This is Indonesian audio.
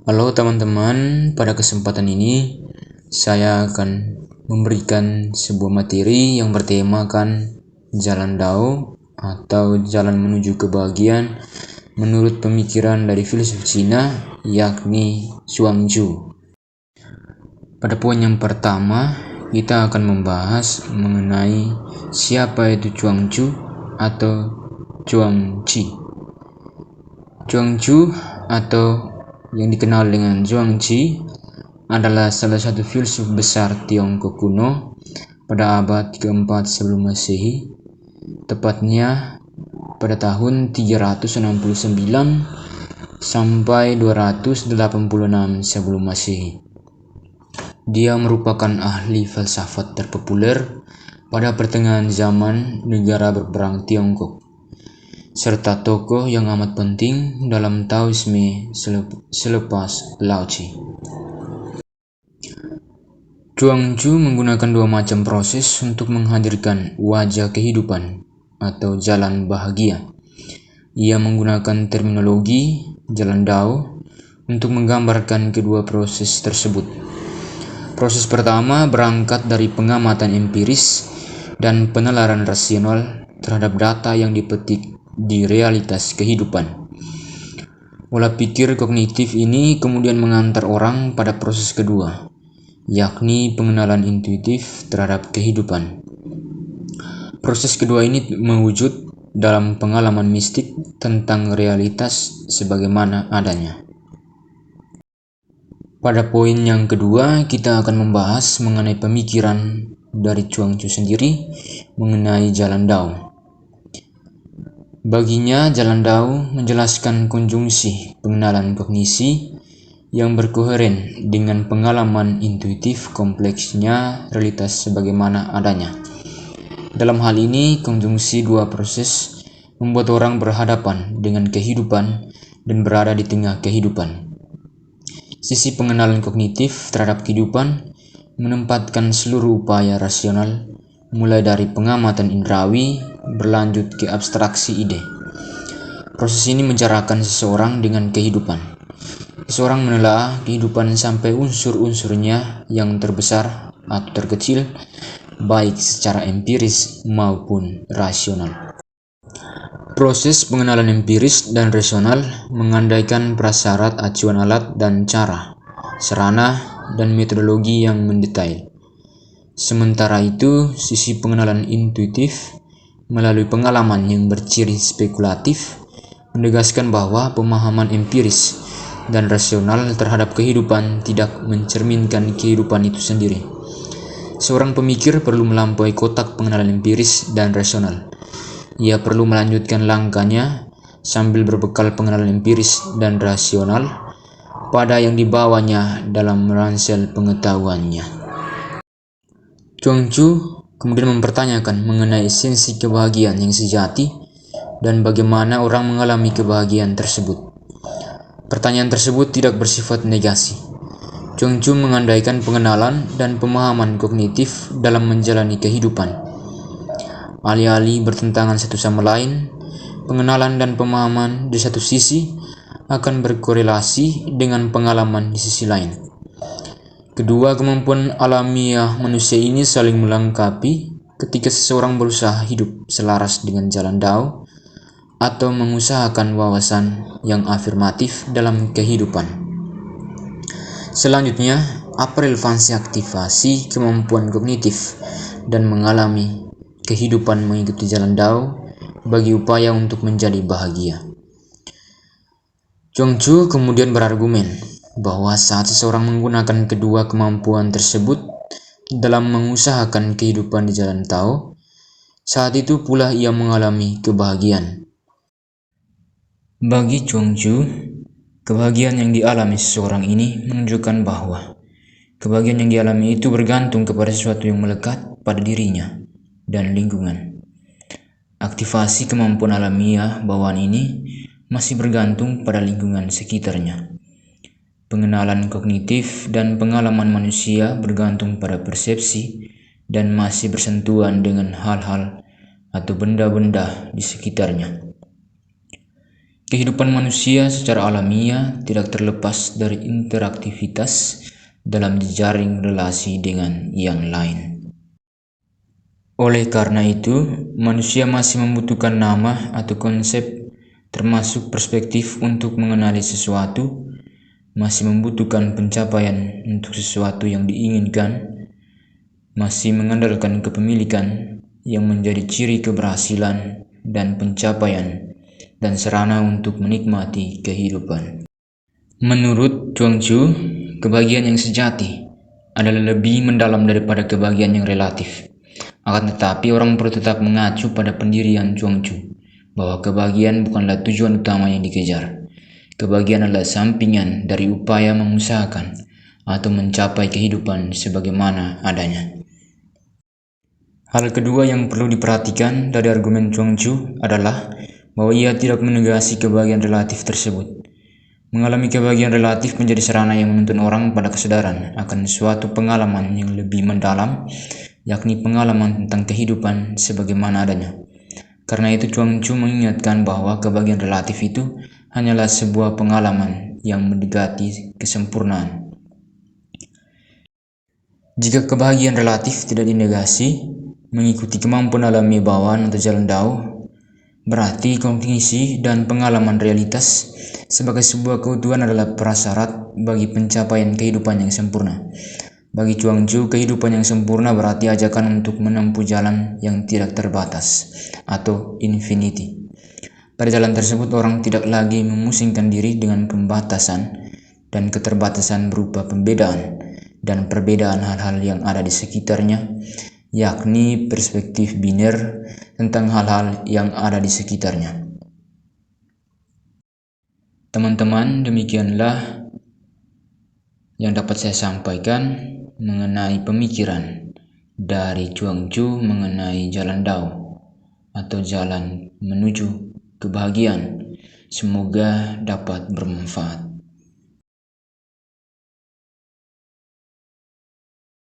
Halo teman-teman, pada kesempatan ini saya akan memberikan sebuah materi yang bertemakan Jalan Dao atau jalan menuju kebahagiaan menurut pemikiran dari filsuf Cina, yakni Zhuangzi. Pada poin yang pertama, kita akan membahas mengenai siapa itu Zhuangzi atau Zhuangzi. Zhuangzi atau yang dikenal dengan Zhuangzi adalah salah satu filsuf besar Tiongkok kuno pada abad keempat sebelum Masehi, tepatnya pada tahun 369 sampai 286 sebelum Masehi. Dia merupakan ahli filsafat terpopuler pada pertengahan zaman negara berperang Tiongkok, serta tokoh yang amat penting dalam Taoisme selepas Laozi. Zhuangzi menggunakan dua macam proses untuk menghadirkan wajah kehidupan atau jalan bahagia. Ia menggunakan terminologi jalan Dao untuk menggambarkan kedua proses tersebut. Proses pertama berangkat dari pengamatan empiris dan penalaran rasional terhadap data yang dipetik di realitas kehidupan. Pola pikir kognitif ini kemudian mengantar orang pada proses kedua, yakni pengenalan intuitif terhadap kehidupan. Proses kedua ini mewujud dalam pengalaman mistik tentang realitas sebagaimana adanya. Pada poin yang kedua, kita akan membahas mengenai pemikiran dari Zhuangzi sendiri mengenai jalan Dao. Baginya, jalan Dao menjelaskan konjungsi pengenalan kognisi yang berkoheren dengan pengalaman intuitif kompleksnya realitas sebagaimana adanya. Dalam hal ini, konjungsi dua proses membuat orang berhadapan dengan kehidupan dan berada di tengah kehidupan. Sisi pengenalan kognitif terhadap kehidupan menempatkan seluruh upaya rasional, mulai dari pengamatan indrawi berlanjut ke abstraksi ide. Proses ini menjarakan seseorang dengan kehidupan. Seseorang menelaah kehidupan sampai unsur-unsurnya yang terbesar atau terkecil, baik secara empiris maupun rasional. Proses pengenalan empiris dan rasional mengandaikan prasyarat acuan alat dan cara, sarana, dan metodologi yang mendetail. Sementara itu, sisi pengenalan intuitif melalui pengalaman yang berciri spekulatif menegaskan bahwa pemahaman empiris dan rasional terhadap kehidupan tidak mencerminkan kehidupan itu sendiri. Seorang pemikir perlu melampaui kotak pengenalan empiris dan rasional. Ia perlu melanjutkan langkahnya sambil berbekal pengenalan empiris dan rasional pada yang dibawanya dalam ransel pengetahuannya. Zhuangzi kemudian mempertanyakan mengenai esensi kebahagiaan yang sejati dan bagaimana orang mengalami kebahagiaan tersebut. Pertanyaan tersebut tidak bersifat negasi. Zhuangzi mengandaikan pengenalan dan pemahaman kognitif dalam menjalani kehidupan. Alih-alih bertentangan satu sama lain, pengenalan dan pemahaman di satu sisi akan berkorelasi dengan pengalaman di sisi lain. Kedua kemampuan alamiah manusia ini saling melengkapi ketika seseorang berusaha hidup selaras dengan jalan Dao atau mengusahakan wawasan yang afirmatif dalam kehidupan. Selanjutnya, apa relevansi aktivasi kemampuan kognitif dan mengalami kehidupan mengikuti jalan Dao bagi upaya untuk menjadi bahagia? Zhuangzi kemudian berargumen bahwa saat seseorang menggunakan kedua kemampuan tersebut dalam mengusahakan kehidupan di jalan Dao, saat itu pula ia mengalami kebahagiaan. Bagi Zhuangzi, kebahagiaan yang dialami seseorang ini menunjukkan bahwa kebahagiaan yang dialami itu bergantung kepada sesuatu yang melekat pada dirinya dan lingkungan. Aktivasi kemampuan alamiah bawaan ini masih bergantung pada lingkungan sekitarnya. Pengenalan kognitif dan pengalaman manusia bergantung pada persepsi dan masih bersentuhan dengan hal-hal atau benda-benda di sekitarnya. Kehidupan manusia secara alamiah tidak terlepas dari interaktivitas dalam jejaring relasi dengan yang lain. Oleh karena itu, manusia masih membutuhkan nama atau konsep, termasuk perspektif untuk mengenali sesuatu, masih membutuhkan pencapaian untuk sesuatu yang diinginkan, masih mengandalkan kepemilikan yang menjadi ciri keberhasilan dan pencapaian, dan sarana untuk menikmati kehidupan. Menurut Chuang-Tzu, kebahagiaan yang sejati adalah lebih mendalam daripada kebahagiaan yang relatif. Akan tetapi orang perlu tetap mengacu pada pendirian Chuang-Tzu bahwa kebahagiaan bukanlah tujuan utama yang dikejar. Kebahagiaan adalah sampingan dari upaya mengusahakan atau mencapai kehidupan sebagaimana adanya. Hal kedua yang perlu diperhatikan dari argumen Chuang-Tzu adalah bahwa ia tidak menegasi kebahagiaan relatif tersebut. Mengalami kebahagiaan relatif menjadi sarana yang menuntun orang pada kesadaran akan suatu pengalaman yang lebih mendalam, yakni pengalaman tentang kehidupan sebagaimana adanya. Karena itu Chuang-Tzu mengingatkan bahwa kebahagiaan relatif itu hanyalah sebuah pengalaman yang mendekati kesempurnaan. Jika kebahagiaan relatif tidak dinegasi, mengikuti kemampuan alami bawaan atau jalan dao, berarti kognisi dan pengalaman realitas sebagai sebuah keutuhan adalah prasyarat bagi pencapaian kehidupan yang sempurna. Bagi Chuang-Tzu, kehidupan yang sempurna berarti ajakan untuk menempuh jalan yang tidak terbatas atau infinity. Pada jalan tersebut orang tidak lagi memusingkan diri dengan pembatasan dan keterbatasan berupa pembedaan dan perbedaan hal-hal yang ada di sekitarnya, yakni perspektif biner tentang hal-hal yang ada di sekitarnya. Teman-teman, demikianlah yang dapat saya sampaikan mengenai pemikiran dari Chuang-Tzu mengenai jalan dao atau jalan menuju kebahagiaan. Semoga dapat bermanfaat.